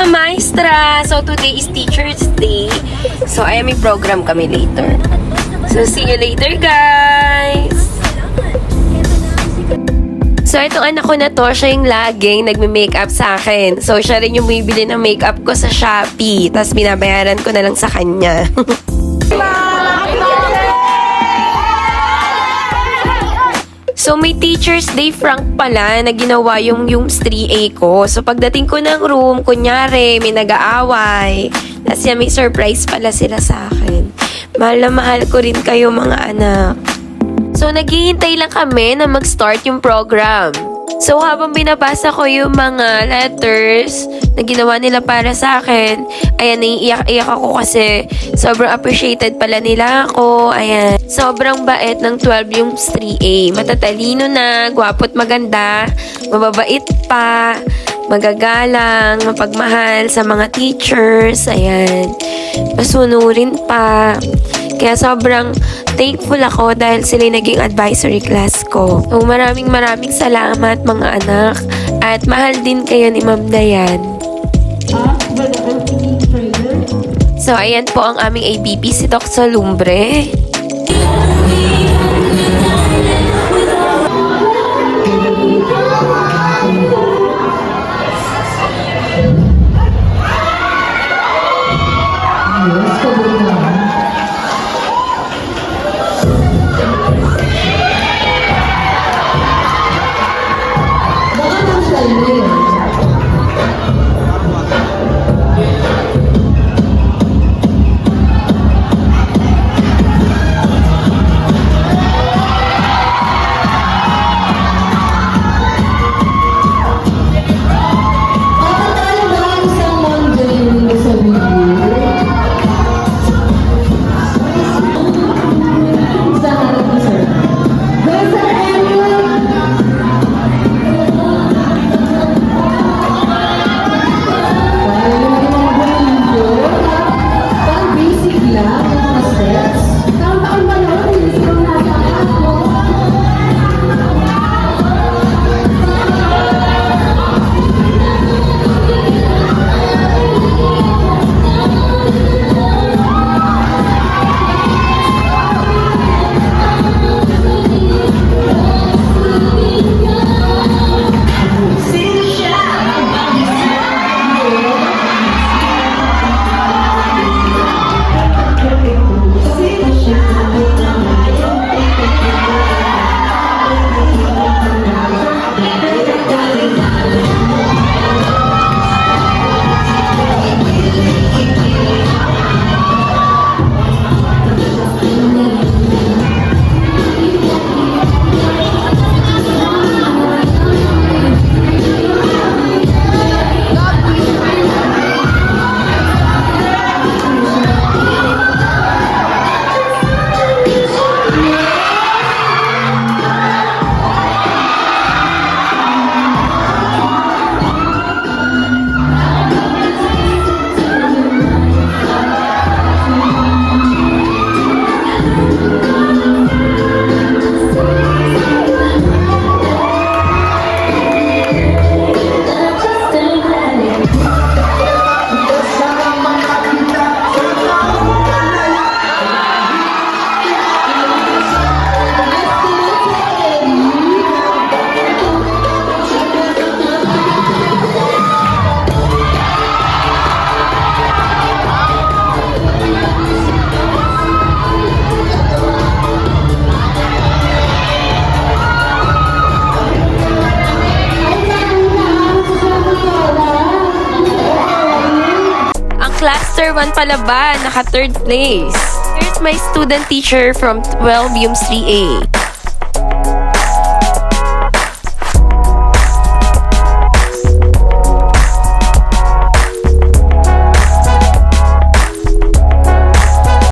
mga maestra! So, today is Teacher's Day. So, ay may program kami later. So, see you later, guys! So, itong anak ko na to, siya yung laging nagme-makeup sa akin. So, siya rin yung bibili ng makeup ko sa Shopee. Tapos, binabayaran ko na lang sa kanya. So, may Teacher's Day prank pala na ginawa yung 3A ko. So, pagdating ko ng room, kunyari, may nag-aaway. Tapos may surprise pala sila sa akin. Mahal na mahal ko rin kayo, mga anak. So, naghihintay lang kami na mag-start yung program. So, habang binabasa ko yung mga letters na ginawa nila para sa akin, ayan, naiiyak-iyak ako kasi sobrang appreciated pala nila ako. Ayan, sobrang bait ng 12 yung 3A. Matatalino na, gwapo't maganda, mababait pa, magagalang, mapagmahal sa mga teachers. Ayan, masunurin pa. Kaya sobrang thankful ako dahil sila naging advisory class ko. So, maraming salamat mga anak. At mahal din kayo ni Ma'am Dayan. So, ayan po ang aming ABP, si Doc Salumbre. Cluster 1 pala ba? Naka 3rd place. Here's my student teacher from 12 Yums 3A.